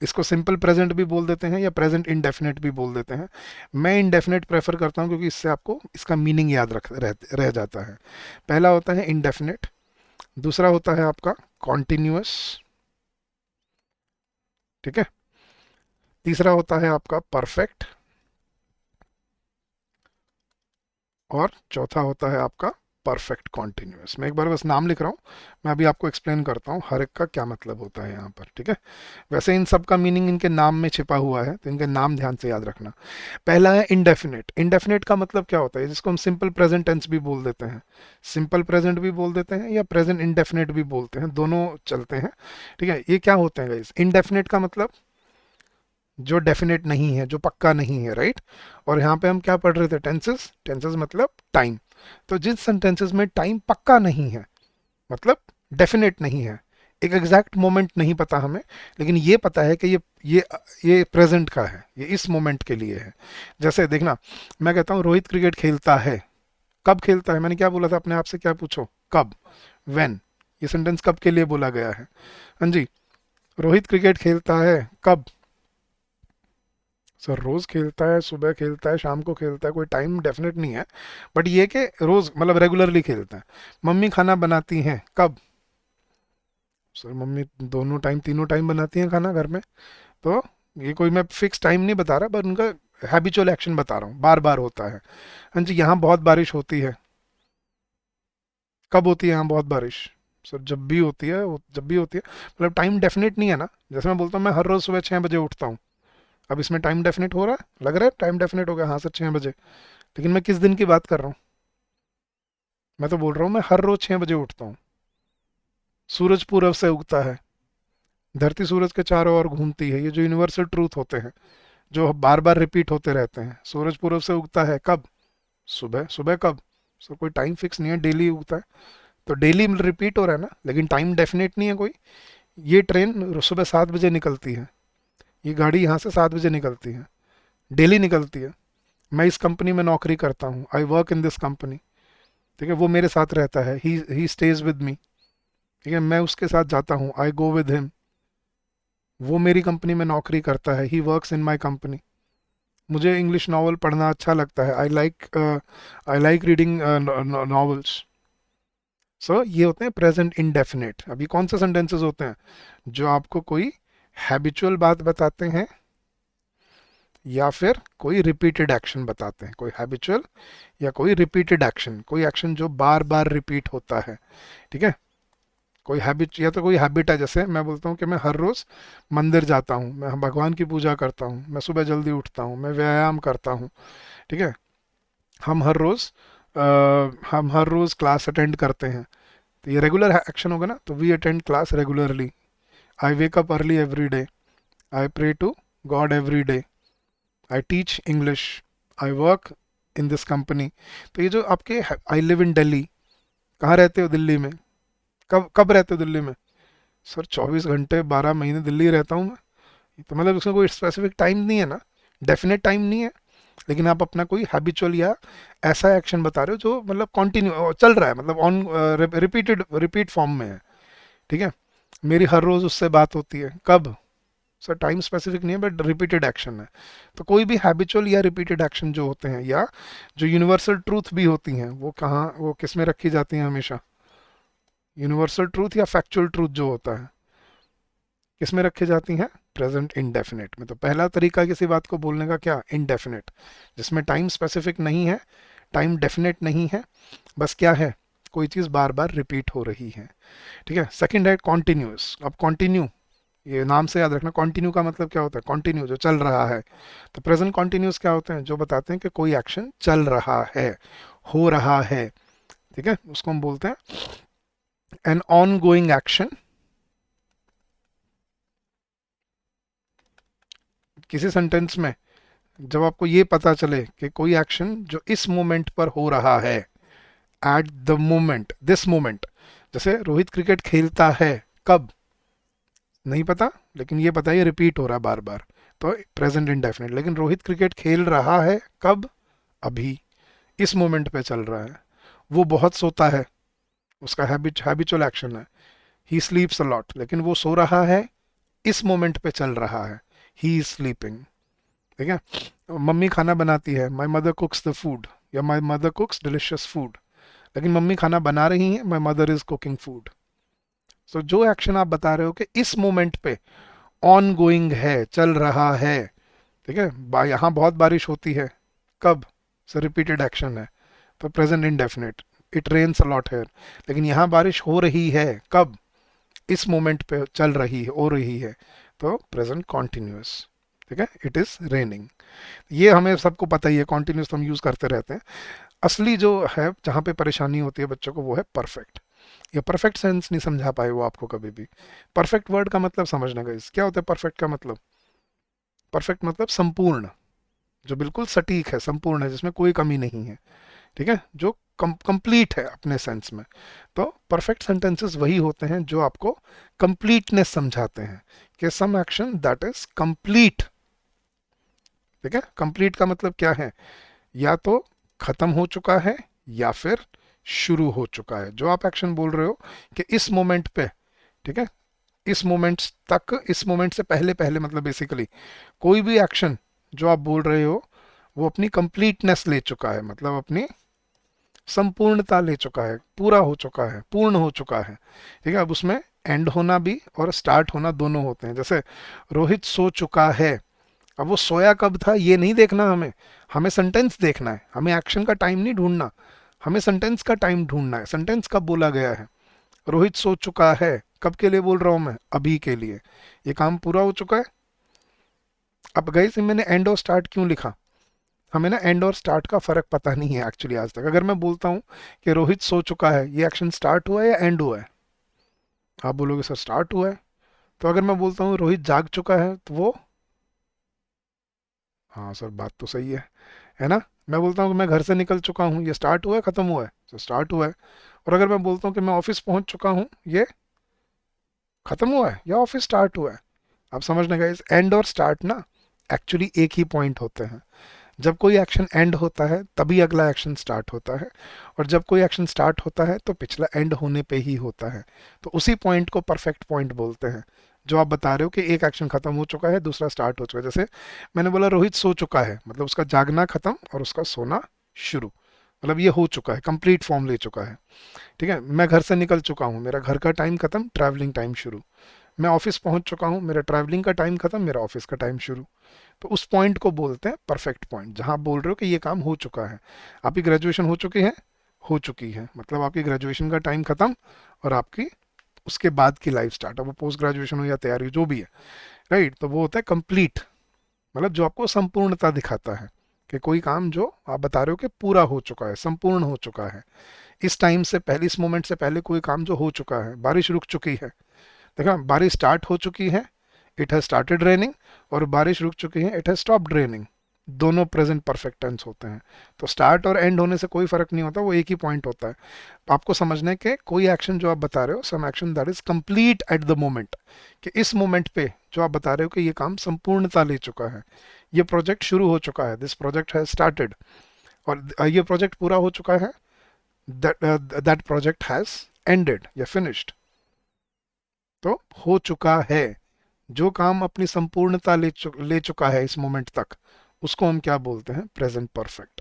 इसको सिंपल प्रेजेंट भी बोल देते हैं या प्रेजेंट इंडेफिनेट भी बोल देते हैं। मैं इंडेफिनेट प्रेफर करता हूँ क्योंकि इससे आपको इसका मीनिंग याद रह जाता है। पहला होता है इंडेफिनेट, दूसरा होता है आपका कॉन्टिन्यूअस। ठीक है, तीसरा होता है आपका परफेक्ट, और चौथा होता है आपका परफेक्ट कॉन्टिन्यूअस। मैं एक बार बस नाम लिख रहा हूँ, मैं अभी आपको एक्सप्लेन करता हूँ हर एक का क्या मतलब होता है यहाँ पर, ठीक है। वैसे इन सब का मीनिंग इनके नाम में छिपा हुआ है, तो इनके नाम ध्यान से याद रखना। पहला है इंडेफिनिट। इंडेफिनिट का मतलब क्या होता है, जिसको हम सिंपल प्रेजेंट टेंस भी बोल देते हैं, सिंपल प्रेजेंट भी बोल देते हैं, या प्रेजेंट इंडेफिनिट भी बोलते हैं, दोनों चलते हैं, ठीक है। ये क्या होते हैं गाइस, इंडेफिनिट का मतलब जो डेफिनेट नहीं है, जो पक्का नहीं है, राइट। और यहाँ पे हम क्या पढ़ रहे थे, टेंसेस। टेंसेस मतलब टाइम। तो जिन सेंटेंसेस में टाइम पक्का नहीं है, मतलब डेफिनेट नहीं है, एक एग्जैक्ट मोमेंट नहीं पता हमें, लेकिन ये पता है कि ये ये प्रेजेंट का है, ये इस मोमेंट के लिए है। जैसे देखना, मैं कहता हूँ रोहित क्रिकेट खेलता है। कब खेलता है, मैंने क्या बोला था, अपने आप से क्या पूछो, कब, व्हेन। ये सेंटेंस कब के लिए बोला गया है, हाँ जी। रोहित क्रिकेट खेलता है कब, सर रोज खेलता है, सुबह खेलता है, शाम को खेलता है, कोई टाइम डेफिनेट नहीं है, बट ये कि रोज मतलब रेगुलरली खेलता है। मम्मी खाना बनाती हैं कब, सर मम्मी दोनों टाइम, तीनों टाइम बनाती हैं खाना घर में। तो ये कोई मैं फिक्स टाइम नहीं बता रहा, पर उनका हैबिचुअल एक्शन बता रहा हूँ, बार बार होता है। हाँ जी, यहाँ बहुत बारिश होती है, कब होती है यहाँ बहुत बारिश, सर जब भी होती है, जब भी होती है, मतलब टाइम डेफिनेट नहीं है ना। जैसे मैं बोलता हूँ मैं हर रोज सुबह 6 बजे उठता हूँ, अब इसमें टाइम डेफिनेट हो रहा है, लग रहा है टाइम डेफिनेट हो गया, हाँ सर 6 बजे, लेकिन मैं किस दिन की बात कर रहा हूँ, मैं तो बोल रहा हूँ मैं हर रोज 6 बजे उठता हूँ। सूरज पूरब से उगता है, धरती सूरज के चारों ओर घूमती है, ये जो यूनिवर्सल ट्रूथ होते हैं, जो बार बार रिपीट होते रहते हैं। सूरज पूरब से उगता है कब, सुबह। सुबह कब, सो कोई टाइम फिक्स नहीं है, डेली उगता है। तो डेली रिपीट हो रहा है ना, लेकिन टाइम डेफिनेट नहीं है कोई। ये ट्रेन सुबह 7 बजे निकलती है, ये गाड़ी यहाँ से 7 बजे निकलती है, डेली निकलती है। मैं इस कंपनी में नौकरी करता हूँ, आई वर्क इन दिस कंपनी, ठीक है। वो मेरे साथ रहता है, ही स्टेज विद मी, ठीक है। मैं उसके साथ जाता हूँ, आई गो विद हिम। वो मेरी कंपनी में नौकरी करता है, he works in my company. मुझे इंग्लिश नॉवल पढ़ना अच्छा लगता है, आई लाइक रीडिंग नॉवेल्स। सो ये होते हैं प्रेजेंट इंडेफिनिट। अभी कौन से सेंटेंसेस होते हैं, जो आपको कोई हैबिचुअल बात बताते हैं, या फिर कोई रिपीटेड एक्शन बताते हैं, कोई हैबिचुअल या कोई रिपीटेड एक्शन, कोई एक्शन जो बार बार रिपीट होता है, ठीक है। कोई हैबिट, या तो कोई हैबिट है, जैसे मैं बोलता हूँ कि मैं हर रोज़ मंदिर जाता हूँ, मैं भगवान की पूजा करता हूँ, मैं सुबह जल्दी उठता हूँ, मैं व्यायाम करता हूँ, ठीक है। हम हर रोज़ हम हर रोज़ क्लास अटेंड करते हैं, तो ये रेगुलर एक्शन होगा ना। तो we attend class regularly, I wake up early every day, I pray to God every day, I teach English, I work in this company. तो ये जो आपके, आई लिव इन दिल्ली, कहाँ रहते हो, दिल्ली में। कब कब रहते हो दिल्ली में, सर 24 घंटे 12 महीने दिल्ली रहता हूँ मैं। तो मतलब उसमें कोई स्पेसिफिक टाइम नहीं है ना, डेफिनेट टाइम नहीं है, लेकिन आप अपना कोई हैबिचुअल या ऐसा एक्शन बता रहे हो जो मतलब कंटिन्यू चल रहा है, मतलब ऑन रिपीट फॉर्म में है, ठीक है। मेरी हर रोज़ उससे बात होती है, कब, सर टाइम स्पेसिफिक नहीं है, बट रिपीटेड एक्शन है। तो कोई भी हैबिचुअल या रिपीटेड एक्शन जो होते हैं, या जो यूनिवर्सल ट्रूथ भी होती हैं, वो कहाँ, वो किस में रखी जाती हैं हमेशा, यूनिवर्सल ट्रूथ या फैक्चुअल ट्रूथ जो होता है, किस में रखी जाती हैं, प्रेजेंट इंडेफिनिट में। तो पहला तरीका किसी बात को बोलने का क्या, इंडेफिनिट, जिसमें टाइम स्पेसिफिक नहीं है, टाइम डेफिनेट नहीं है, बस क्या है, कोई चीज़ बार बार रिपीट हो रही है, ठीक है। सेकंड है कॉन्टिन्यूस। अब कॉन्टिन्यू, ये नाम से याद रखना, कॉन्टिन्यू का मतलब क्या होता है, कॉन्टिन्यू जो चल रहा है। तो प्रेजेंट कॉन्टिन्यूस क्या होते हैं, जो बताते हैं कि कोई एक्शन चल रहा है, हो रहा है, ठीक है। उसको हम बोलते हैं एन ऑन गोइंग एक्शन। किसी सेंटेंस में जब आपको ये पता चले कि कोई एक्शन जो इस मोमेंट पर हो रहा है, eight the moment, this moment, जैसे रोहित क्रिकेट खेलता है कब, नहीं पता, लेकिन ये पता है ये रिपीट हो रहा है बार बार, तो प्रेजेंट इंडेफिनिट। लेकिन रोहित क्रिकेट खेल रहा है कब, अभी, इस मोमेंट पे चल रहा है। वो बहुत सोता है, उसका हैबिचुअल एक्शन है, ही स्लीप्स अ लॉट, लेकिन वो सो रहा है, इस मोमेंट पे चल रहा है, ही इज स्लीपिंग, ठीक है। मम्मी खाना बनाती है, my mother cooks the food, या my mother cooks delicious food, लेकिन मम्मी खाना बना रही है, my mother is cooking food. So जो एक्शन आप बता रहे हो कि इस मोमेंट पे ऑन गोइंग है, चल रहा है, ठीक है, यहाँ बहुत बारिश होती है, कब? सर रिपीटेड एक्शन है, तो present indefinite. It rains a lot है, लेकिन यहाँ बारिश हो रही है, कब? इस मोमेंट पे चल रही है, हो रही है, तो प्रेजेंट कॉन्टिन्यूस। ठीक है, इट इज रेनिंग। ये हमें सबको पता ही है, कॉन्टिन्यूस हम यूज करते रहते हैं। असली जो है जहाँ पे परेशानी होती है बच्चों को, वो है परफेक्ट। ये परफेक्ट सेंस नहीं समझा पाए वो आपको कभी भी। परफेक्ट वर्ड का मतलब समझना गाइस, क्या होता है परफेक्ट का मतलब? परफेक्ट मतलब संपूर्ण, जो बिल्कुल सटीक है, संपूर्ण है, जिसमें कोई कमी नहीं है। ठीक है, जो कंप्लीट है अपने सेंस में। तो परफेक्ट सेंटेंसेस वही होते हैं जो आपको कंप्लीटनेस समझाते हैं, कि some action that is complete. ठीक है, कंप्लीट का मतलब क्या है? या तो खत्म हो चुका है, या फिर शुरू हो चुका है। जो आप एक्शन बोल रहे हो कि इस मोमेंट पे, ठीक है, इस मोमेंट तक, इस मोमेंट से पहले पहले, मतलब बेसिकली कोई भी एक्शन जो आप बोल रहे हो वो अपनी कंप्लीटनेस ले चुका है, मतलब अपनी संपूर्णता ले चुका है, पूरा हो चुका है, पूर्ण हो चुका है। ठीक है, अब उसमें एंड होना भी और स्टार्ट होना दोनों होते हैं। जैसे रोहित सो चुका है, अब वो सोया कब था ये नहीं देखना हमें, हमें सेंटेंस देखना है, हमें एक्शन का टाइम नहीं ढूंढना, हमें सेंटेंस का टाइम ढूंढना है, सेंटेंस कब बोला गया है। रोहित सो चुका है, कब के लिए बोल रहा हूं मैं? अभी के लिए, ये काम पूरा हो चुका है। अब गई से मैंने एंड और स्टार्ट क्यों लिखा? हमें ना एंड और स्टार्ट का फर्क पता नहीं है एक्चुअली आज तक। अगर मैं बोलता हूँ कि रोहित सो चुका है, ये एक्शन स्टार्ट हुआ है या एंड हुआ है? आप बोलोगे सर स्टार्ट हुआ है। तो अगर मैं बोलता हूँ रोहित जाग चुका है, तो वो, हाँ सर बात तो सही है ना? मैं बोलता हूँ कि मैं घर से निकल चुका हूँ, ये स्टार्ट हुआ है खत्म हुआ है? तो स्टार्ट हुआ है। और अगर मैं बोलता हूँ कि मैं ऑफिस पहुंच चुका हूँ, ये खत्म हुआ है या ऑफिस स्टार्ट हुआ है? आप समझने का, इस एंड और स्टार्ट ना एक्चुअली एक ही पॉइंट होते हैं। जब कोई एक्शन एंड होता है तभी अगला एक्शन स्टार्ट होता है, और जब कोई एक्शन स्टार्ट होता है तो पिछला एंड होने पे ही होता है। तो उसी पॉइंट को परफेक्ट पॉइंट बोलते हैं। जो आप बता रहे हो कि एक एक्शन खत्म हो चुका है, दूसरा स्टार्ट हो चुका है। जैसे मैंने बोला रोहित सो चुका है, मतलब उसका जागना खत्म और उसका सोना शुरू, मतलब ये हो चुका है, कंप्लीट फॉर्म ले चुका है। ठीक है, मैं घर से निकल चुका हूँ, मेरा घर का टाइम खत्म, ट्रैवलिंग टाइम शुरू। मैं ऑफिस पहुंच चुका हूँ, मेरा ट्रैवलिंग का टाइम खत्म, मेरा ऑफिस का टाइम शुरू। तो उस पॉइंट को बोलते हैं परफेक्ट पॉइंट, जहां आप बोल रहे हो कि ये काम हो चुका है। आपकी ग्रेजुएशन हो चुकी है, हो चुकी है, मतलब आपकी ग्रेजुएशन का टाइम खत्म और आपकी उसके बाद की लाइफ स्टार्ट। अब वो पोस्ट ग्रेजुएशन हो या तैयारी जो भी है, राइट, तो वो होता है कंप्लीट, मतलब जो आपको संपूर्णता दिखाता है, कि कोई काम जो आप बता रहे हो कि पूरा हो चुका है, संपूर्ण हो चुका है। इस टाइम से पहले, इस मोमेंट से पहले कोई काम जो हो चुका है। बारिश रुक चुकी है, देखा, बारिश स्टार्ट हो चुकी है, इट हैज स्टार्टेड रेनिंग, और बारिश रुक चुकी है, इट हैज स्टॉप्ड रेनिंग। दोनों प्रेजेंट परफेक्ट टेंस होते हैं। तो स्टार्ट और एंड होने से कोई फर्क नहीं होता, वो एक ही पॉइंट होता है। आपको समझना है कि कोई एक्शन जो आप बता रहे हो, some action that is complete at the moment, कि इस मोमेंट पे जो आप बता रहे हो कि ये काम संपूर्णता ले चुका है, ये प्रोजेक्ट शुरू हो चुका है, दिस प्रोजेक्ट हैज स्टार्टेड, और ये प्रोजेक्ट पूरा हो चुका है, दैट प्रोजेक्ट हैज एंडेड या फिनिश्ड। तो हो चुका है, जो काम अपनी संपूर्णता ले चुका है इस मोमेंट तक, उसको हम क्या बोलते हैं? Present perfect.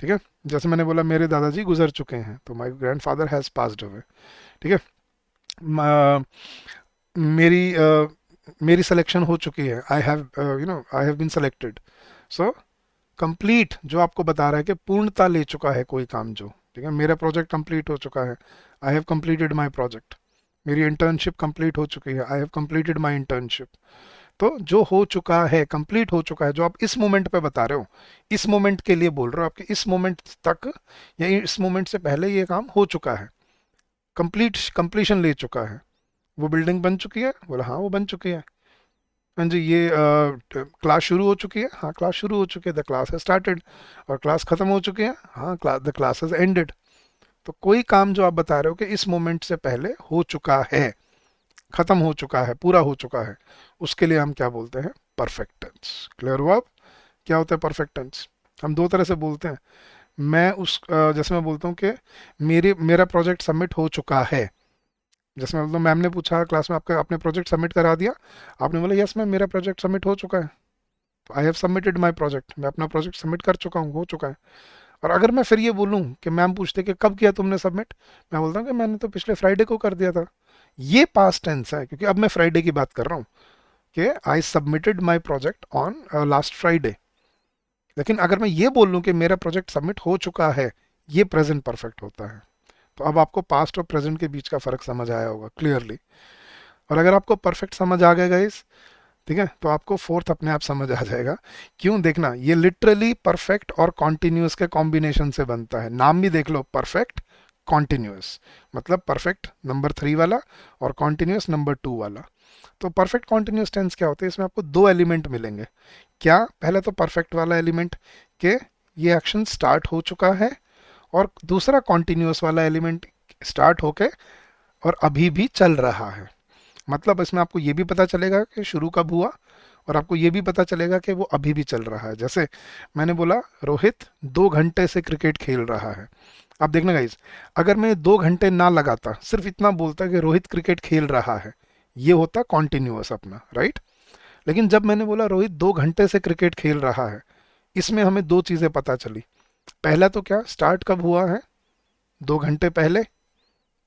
ठीक है, जैसे मैंने बोला मेरे दादाजी गुजर चुके हैं, तो my grandfather has passed away. ठीक है, म- मेरी मेरी सिलेक्शन हो चुकी है, I have, I have been selected. So complete जो आपको बता रहा है कि पूर्णता ले चुका है कोई काम जो, ठीक है, मेरा प्रोजेक्ट कंप्लीट हो चुका है, I have completed my project. मेरी इंटर्नशिप कंप्लीट हो चुकी है, I have completed my internship. तो जो हो चुका है, कंप्लीट हो चुका है, जो आप इस मोमेंट पे बता रहे हो, इस मोमेंट के लिए बोल रहे हो, आपके इस मोमेंट तक या इस मोमेंट से पहले ये काम हो चुका है, कंप्लीशन ले चुका है। वो बिल्डिंग बन चुकी है, बोला हाँ वो बन चुकी है। हाँ जी, ये क्लास शुरू हो चुकी है, हाँ क्लास शुरू हो चुकी है, द क्लास है स्टार्टेड। और क्लास खत्म हो चुकी है, हाँ द क्लास हैज एंडेड। तो कोई काम जो आप बता रहे हो कि इस मोमेंट से पहले हो चुका है, खत्म हो चुका है, पूरा हो चुका है, उसके लिए हम क्या बोलते हैं? Perfect tense. क्लियर हुआ अब क्या होता है परफेक्ट टेंस? हम दो तरह से बोलते हैं। मैं जैसे मैं बोलता हूँ कि मेरा प्रोजेक्ट सबमिट हो चुका है। जैसे मैं बोलता हूँ, मैम ने पूछा क्लास में, आपका आपने प्रोजेक्ट सबमिट करा दिया? आपने बोला यस मैम, मेरा प्रोजेक्ट सबमिट हो चुका है, तो I have submitted my project, मैं अपना प्रोजेक्ट सबमिट कर चुका हूँ, हो चुका है। और अगर मैं फिर ये बोलूँ कि मैम पूछते कि कब किया तुमने सबमिट, मैं बोलता हूँ कि मैंने तो पिछले फ्राइडे को कर दिया था। ये पास्ट टेंस है, क्योंकि अब मैं फ्राइडे की बात कर रहा हूँ, कि I submitted my project on last Friday. लेकिन अगर मैं ये बोल लूँ कि मेरा प्रोजेक्ट सबमिट हो चुका है, ये प्रेजेंट परफेक्ट होता है। तो अब आपको पास्ट और प्रेजेंट के बीच का फर्क समझ आया होगा क्लियरली। और अगर आपको परफेक्ट समझ आ गया गाइस, ठीक है, तो आपको फोर्थ अपने आप समझ आ जाएगा। क्यों? देखना, ये लिटरली परफेक्ट और कॉन्टिन्यूस के कॉम्बिनेशन से बनता है। नाम भी देख लो, परफेक्ट कॉन्टिन्यूस, मतलब परफेक्ट नंबर 3 वाला और कॉन्टिन्यूस नंबर 2 वाला। तो परफेक्ट कॉन्टिन्यूस टेंस क्या होते हैं? इसमें आपको दो एलिमेंट मिलेंगे। क्या? पहले तो परफेक्ट वाला एलिमेंट के ये एक्शन स्टार्ट हो चुका है, और दूसरा कॉन्टिन्यूस वाला एलिमेंट स्टार्ट होके और अभी भी चल रहा है। मतलब इसमें आपको ये भी पता चलेगा कि शुरू कब हुआ, और आपको ये भी पता चलेगा कि वो अभी भी चल रहा है। जैसे मैंने बोला रोहित 2 घंटे से क्रिकेट खेल रहा है। आप देखना गाइज, अगर मैं 2 घंटे ना लगाता, सिर्फ इतना बोलता कि रोहित क्रिकेट खेल रहा है, ये होता कॉन्टिन्यूअस अपना, राइट। लेकिन जब मैंने बोला रोहित 2 घंटे से क्रिकेट खेल रहा है, इसमें हमें दो चीज़ें पता चली। पहला तो क्या, स्टार्ट कब हुआ है? 2 घंटे पहले,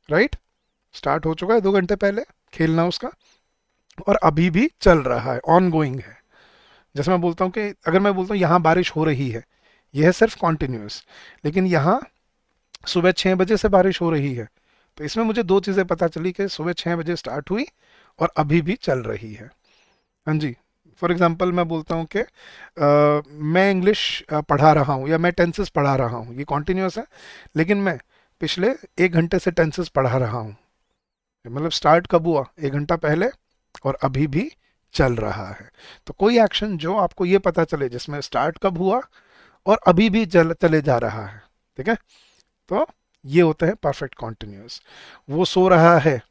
राइट। स्टार्ट हो चुका है 2 घंटे पहले खेलना उसका, और अभी भी चल रहा है, ऑन गोइंग है। जैसे मैं बोलता हूँ कि अगर मैं बोलता हूँ यहाँ बारिश हो रही है, यह है सिर्फ कॉन्टिन्यूस। लेकिन यहाँ सुबह 6 बजे से बारिश हो रही है, तो इसमें मुझे दो चीज़ें पता चली कि सुबह 6 बजे स्टार्ट हुई और अभी भी चल रही है। हाँ जी। फॉर एग्जाम्पल मैं बोलता हूँ कि मैं इंग्लिश पढ़ा रहा हूँ, या मैं टेंसेस पढ़ा रहा हूँ, ये कॉन्टिन्यूस है। लेकिन मैं पिछले 1 घंटे से टेंसेस पढ़ा रहा हूँ। मतलब स्टार्ट कब हुआ? 1 घंटा पहले, और अभी भी चल रहा है। तो कोई एक्शन जो आपको ये पता चले जिसमें स्टार्ट कब हुआ और अभी भी चले जा रहा है, ठीक है, तो ये होता है परफेक्ट कॉन्टिन्यूस। वो सो रहा है,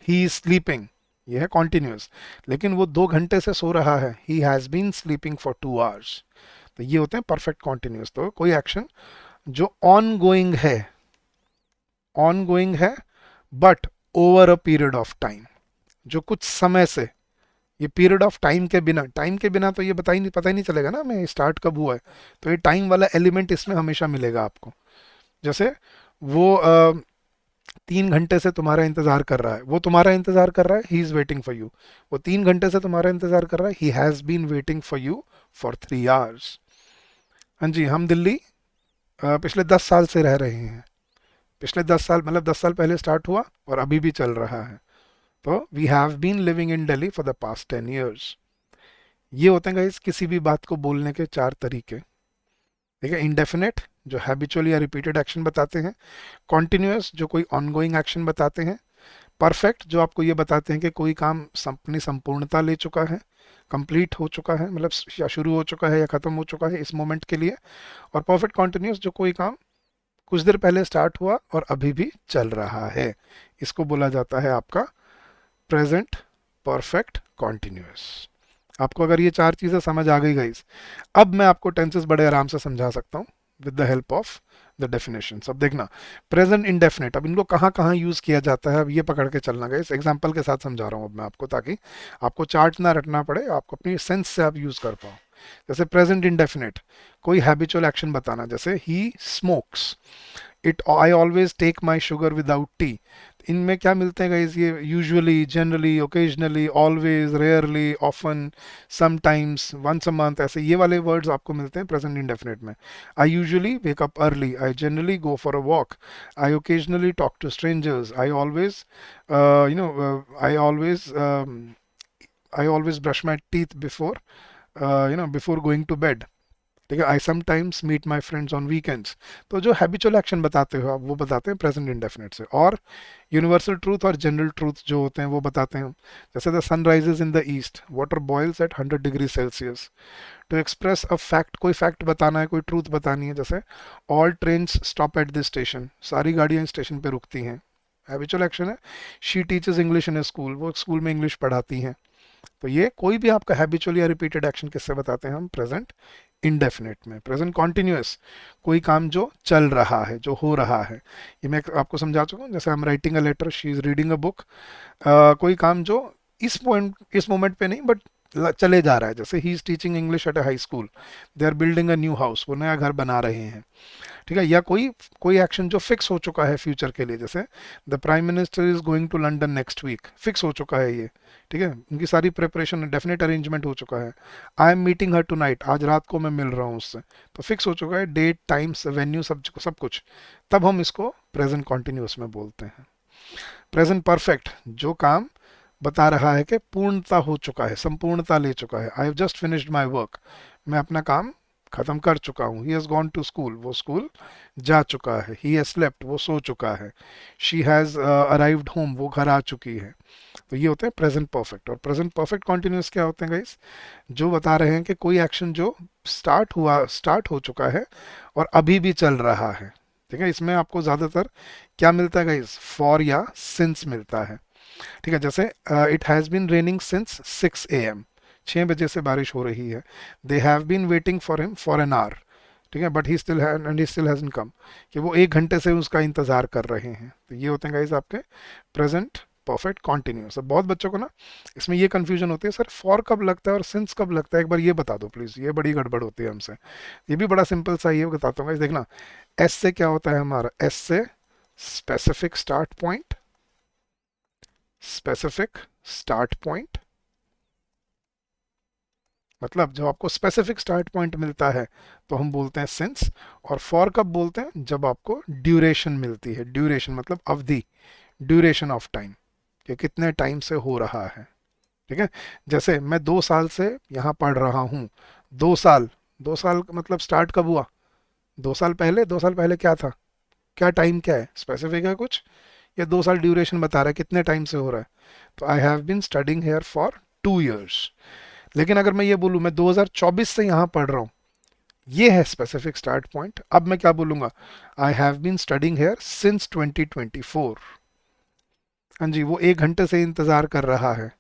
ही इज स्लीपिंग, ये है कॉन्टिन्यूस। लेकिन वो 2 घंटे से सो रहा है, he has been sleeping for 2 hours. तो ये होते हैं परफेक्ट कॉन्टिन्यूस। तो कोई एक्शन जो ऑन गोइंग है, ऑन गोइंग है, but over a period of time, जो कुछ समय से, ये पीरियड ऑफ टाइम के बिना, टाइम के बिना तो ये पता ही नहीं चलेगा ना हमें स्टार्ट कब हुआ है। तो ये टाइम वाला एलिमेंट इसमें हमेशा मिलेगा आपको। जैसे वो 3 घंटे से तुम्हारा इंतजार कर रहा है, वो तुम्हारा इंतजार कर रहा है, he is waiting for you. वो 3 घंटे से तुम्हारा इंतजार कर रहा है, he has been waiting for you for 3 hours. हाँ जी। हम दिल्ली पिछले 10 साल से रह रहे हैं। पिछले 10 साल मतलब 10 साल पहले स्टार्ट हुआ और अभी भी चल रहा है। तो we have been living in Delhi for the past 10 years। ये होते हैं गाइस किसी भी बात को बोलने के 4 तरीके। ठीक है, इंडेफिनेट जो हैबिचुअल या रिपीटेड एक्शन बताते हैं, कॉन्टिन्यूस जो कोई ऑनगोइंग एक्शन बताते हैं, परफेक्ट जो आपको ये बताते हैं कि कोई काम अपनी संपूर्णता ले चुका है, कंप्लीट हो चुका है, मतलब या शुरू हो चुका है या खत्म हो चुका है इस मोमेंट के लिए। और परफेक्ट कॉन्टिन्यूस जो कोई काम कुछ देर पहले स्टार्ट हुआ और अभी भी चल रहा है, इसको बोला जाता है आपका प्रेजेंट परफेक्ट कॉन्टिन्यूस। आपको अगर ये 4 चीज़ें समझ आ गई गाइस, अब मैं आपको टेंसेस बड़े आराम से समझा सकता हूँ with the help of the definition. अब देखना, प्रेजेंट इंडेफिनेट, अब इनको कहाँ कहाँ यूज़ किया जाता है, अब ये पकड़ के चलना गाइस। एग्जांपल के साथ समझा रहा हूँ अब मैं आपको, ताकि आपको चार्ट ना रटना पड़े, आपको अपनी सेंस से आप यूज़ कर पाओ। जैसे प्रेजेंट इंडेफिनेट, कोई हैबिचुअल एक्शन बताना, जैसे he smokes, it I always take my sugar without tea. इनमें क्या मिलते हैं गाइस? ये usually, generally, occasionally, always, rarely, often, sometimes, once a month, ऐसे ये वाले वर्ड्स आपको मिलते हैं प्रेजेंट इंडेफिनिट में। I usually wake up early, I generally go for a walk, I occasionally talk to strangers, I always I always I always brush my teeth before before going to bed. ठीक है, I sometimes meet my friends on weekends. तो जो हैबिचुअल एक्शन बताते हो आप, वो बताते हैं प्रेजेंट इंडेफिनिट से। और यूनिवर्सल ट्रूथ और जनरल ट्रूथ जो होते हैं वो बताते हैं, जैसे the sun rises in the east, water boils at 100 degree Celsius. To express a fact, कोई फैक्ट बताना है, कोई ट्रूथ बतानी है, जैसे all train stop at this station, सारी गाड़ियाँ स्टेशन पे रुकती हैं, हैबिचुअल एक्शन है। She teachers English in a school, वो स्कूल में इंग्लिश पढ़ाती हैं। तो ये कोई भी आपका हैबिचुअल या रिपीटेड एक्शन किससे बताते हैं हम? प्रेजेंट इंडेफिनेट में। प्रेजेंट कॉन्टिन्यूस, कोई काम जो चल रहा है, जो हो रहा है, ये मैं आपको समझा चुका हूँ। जैसे I am writing a letter, she is reading a book. कोई काम जो इस मोमेंट पे नहीं, बट चले जा रहा है, जैसे he is teaching English at a high school, they are building a new house, वो नया घर बना रहे हैं, ठीक है। या कोई कोई एक्शन जो फिक्स हो चुका है फ्यूचर के लिए, जैसे the prime minister is going to London next week, fix हो चुका है ये, ठीक है, उनकी सारी प्रिपरेशन डेफिनेट अरेंजमेंट हो चुका है। I am meeting her tonight, आज रात को मैं मिल रहा हूँ उससे, तो फिक्स हो चुका है डेट टाइम्स वेन्यू सब कुछ। तब हम इसको प्रेजेंट कॉन्टिन्यूस में बोलते हैं। प्रेजेंट परफेक्ट, जो काम बता रहा है कि पूर्णता हो चुका है, संपूर्णता ले चुका है। I have just finished my work, मैं अपना काम खत्म कर चुका हूँ। He has gone to school, वो स्कूल जा चुका है। ही हैज़ स्लेप्ट, वो सो चुका है। शी हैज़ अराइव्ड होम, वो घर आ चुकी है। तो ये होते हैं प्रेजेंट परफेक्ट। और प्रेजेंट परफेक्ट कॉन्टिन्यूस क्या होते हैं गाइस? जो बता रहे हैं कि कोई एक्शन जो स्टार्ट हो चुका है और अभी भी चल रहा है, ठीक है। इसमें आपको ज़्यादातर क्या मिलता है गाइस? फॉर या सिंस मिलता है, ठीक है। जैसे it has been raining since 6 AM, 6 बजे से बारिश हो रही है। They have been waiting for him for an hour, ठीक है, but he still hasn't come, कि वो 1 घंटे से उसका इंतजार कर रहे हैं। तो ये होते हैं गाइस आपके प्रेजेंट परफेक्ट कॉन्टिन्यूस। बहुत बच्चों को ना इसमें ये कंफ्यूजन होती है, सर फॉर कब लगता है और सिंस कब लगता है, एक बार ये बता दो प्लीज, ये बड़ी गड़बड़ होती है हमसे। ये भी बड़ा सिंपल सा ये बताता हूँ गाइस, देखना। एस से क्या होता है हमारा? एस से specific start point, specific start point, मतलब जब आपको स्पेसिफिक स्टार्ट पॉइंट मिलता है तो हम बोलते हैं सिंस। और फॉर कब बोलते हैं? जब आपको ड्यूरेशन मिलती है। ड्यूरेशन मतलब अवधि, ड्यूरेशन ऑफ टाइम, कि कितने टाइम से हो रहा है, ठीक है। जैसे मैं 2 साल से यहाँ पढ़ रहा हूँ। 2 साल, 2 साल का मतलब स्टार्ट कब हुआ? 2 साल पहले। 2 साल पहले क्या था? क्या टाइम क्या है? स्पेसिफिक है कुछ, या 2 साल ड्यूरेशन बता रहा है कितने टाइम से हो रहा है? तो I have been studying here for 2 years। लेकिन अगर मैं ये बोलूँ मैं 2024 से यहाँ पढ़ रहा हूँ, ये है स्पेसिफिक स्टार्ट पॉइंट। अब मैं क्या बोलूँगा? I have been studying here since 2024। हाँ जी, वो 1 घंटे से इंतज़ार कर रहा है।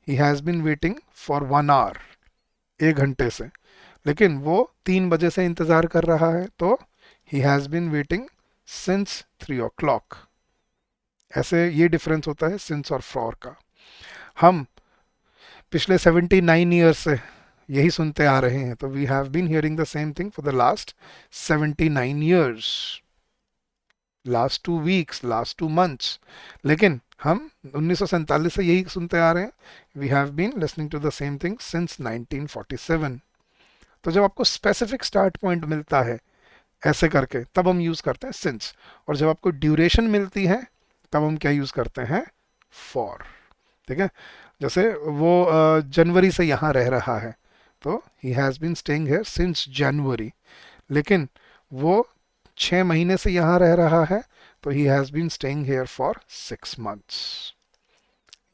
He has been waiting for 1 hour, 1 घंटे से। लेकिन वो 3 बजे से इंतज़ार कर रहा है, तो he has been waiting since 3 o'clock। ऐसे ये डिफरेंस होता है सिंस और फॉर का। हम पिछले 79 ईयर्स से यही सुनते आ रहे हैं, तो we have been hearing the same thing for the last 79 years, last 2 weeks, last 2 months. लेकिन हम 1947 से यही सुनते आ रहे हैं। We have been listening to the same thing since 1947। तो जब आपको स्पेसिफिक स्टार्ट पॉइंट मिलता है ऐसे करके, तब हम यूज करते हैं सिंस। और जब आपको ड्यूरेशन मिलती है, तब हम क्या यूज करते हैं? फॉर, ठीक है। जैसे वो जनवरी से यहाँ रह रहा है, तो he has been staying here since January. लेकिन वो 6 महीने से यहाँ रह रहा है, तो he has been staying here for 6 months।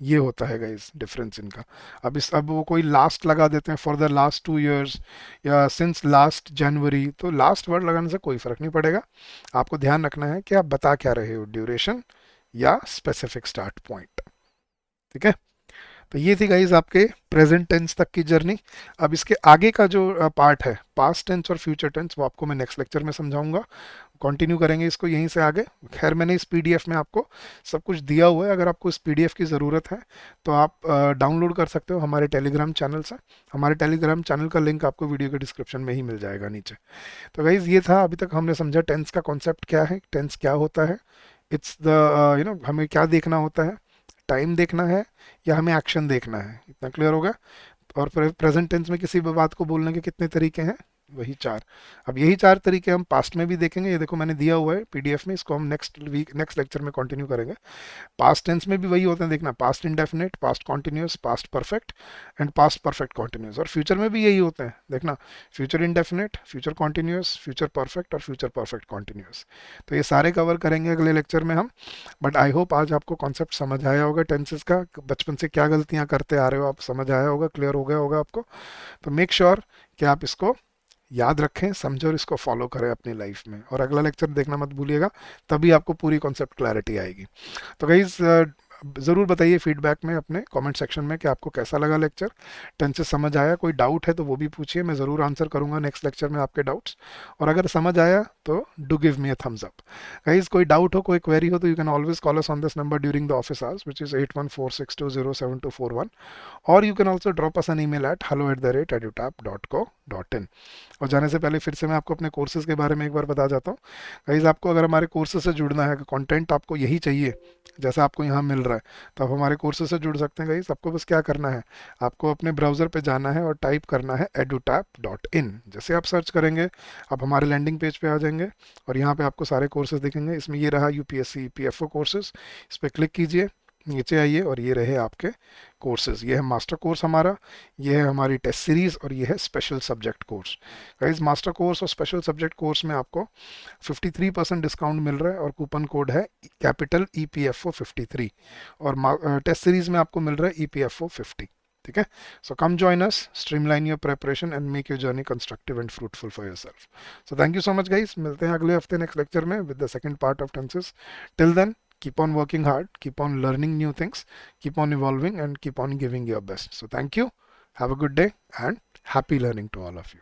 ये होता है गाइस डिफरेंस इनका। अब वो कोई लास्ट लगा देते हैं, फॉर द लास्ट 2 years, या सिंस लास्ट जनवरी, तो लास्ट वर्ड लगाने से कोई फर्क नहीं पड़ेगा। आपको ध्यान रखना है कि आप बता क्या रहे हो, ड्यूरेशन या स्पेसिफिक स्टार्ट पॉइंट, ठीक है। तो ये थी गाइज आपके प्रेजेंट टेंस तक की जर्नी। अब इसके आगे का जो पार्ट है, पास्ट टेंस और फ्यूचर टेंस, वो आपको मैं नेक्स्ट लेक्चर में समझाऊंगा। कंटिन्यू करेंगे इसको यहीं से आगे। खैर मैंने इस पीडीएफ में आपको सब कुछ दिया हुआ है, अगर आपको इस पीडीएफ की ज़रूरत है तो आप डाउनलोड कर सकते हो हमारे टेलीग्राम चैनल से। हमारे टेलीग्राम चैनल का लिंक आपको वीडियो के डिस्क्रिप्शन में ही मिल जाएगा नीचे। तो गाइज ये था, अभी तक हमने समझा टेंस का कॉन्सेप्ट क्या है, टेंस क्या होता है। इट्स द हमें क्या देखना होता है, टाइम देखना है या हमें एक्शन देखना है, इतना क्लियर होगा। और प्रेजेंट टेंस में किसी भी बात को बोलने के कितने तरीके हैं? वही 4। अब यही 4 तरीके हम पास्ट में भी देखेंगे। ये देखो मैंने दिया हुआ है पीडीएफ में, इसको हम नेक्स्ट लेक्चर में कंटिन्यू करेंगे। पास्ट टेंस में भी वही होते हैं, देखना, past indefinite, past continuous, past perfect and past perfect continuous. और फ्यूचर में भी यही होते हैं, देखना, future indefinite, future continuous, future perfect और फ्यूचर परफेक्ट कॉन्टिन्यूस। तो ये सारे कवर करेंगे अगले लेक्चर में हम। बट आई होप आज आपको कॉन्सेप्ट समझ आया होगा टेंसेस का, बचपन से क्या गलतियां करते आ रहे हो आप समझ आया होगा, क्लियर हो गया होगा आपको। तो मेक श्योर कि आप इसको याद रखें, समझो और इसको फॉलो करें अपनी लाइफ में। और अगला लेक्चर देखना मत भूलिएगा, तभी आपको पूरी कॉन्सेप्ट क्लैरिटी आएगी। तो गाइज ज़रूर बताइए फीडबैक में अपने कमेंट सेक्शन में कि आपको कैसा लगा लेक्चर, टेंसेस समझ आया, कोई डाउट है तो वो भी पूछिए, मैं ज़रूर आंसर करूँगा नेक्स्ट लेक्चर में आपके डाउट्स। और अगर समझ आया तो do give me a thumbs up. Guys कोई डाउट हो, कोई क्वेरी हो तो you can always call us on this number during the office hours which is 8146207241, और you can also drop us an email at hello@edutap.co.in। और जाने से पहले फिर से मैं आपको अपने कोर्सेज़ के बारे में एक बार बता जाता हूँ। गाइज आपको अगर हमारे कोर्सेज से जुड़ना है, कंटेंट आपको यही चाहिए जैसा आपको यहाँ मिल रहा है, तो आप हमारे कोर्सेज से जुड़ सकते हैं। गाइज आपको बस क्या करना है, आपको अपने ब्राउज़र पे जाना है और टाइप करना है edutap.in। जैसे आप सर्च करेंगे आप हमारे लैंडिंग पेज पे आ जाएंगे और यहाँ पे आपको सारे कोर्सेज दिखेंगे। इसमें ये रहा यूपीएससी ईपीएफओ कोर्सेज, इस पर क्लिक कीजिए, नीचे आइए और ये रहे आपके कोर्सेज। ये है मास्टर कोर्स हमारा, ये है हमारी टेस्ट सीरीज़ और ये है special subject course. Guys master course और स्पेशल सब्जेक्ट कोर्स में आपको 53% डिस्काउंट मिल रहा है और कूपन कोड है कैपिटल EPFO 53, और टेस्ट सीरीज में आपको मिल रहा है EPFO 50। ठीक है, so come join us, streamline your preparation and make your journey constructive and fruitful for yourself. So thank you so much guys, मिलते हैं अगले हफ्ते नेक्स्ट लेक्चर में with the second part of tenses. Till then keep on working hard, keep on learning new things, keep on evolving and keep on giving your best. So thank you, have a good day and happy learning to all of you.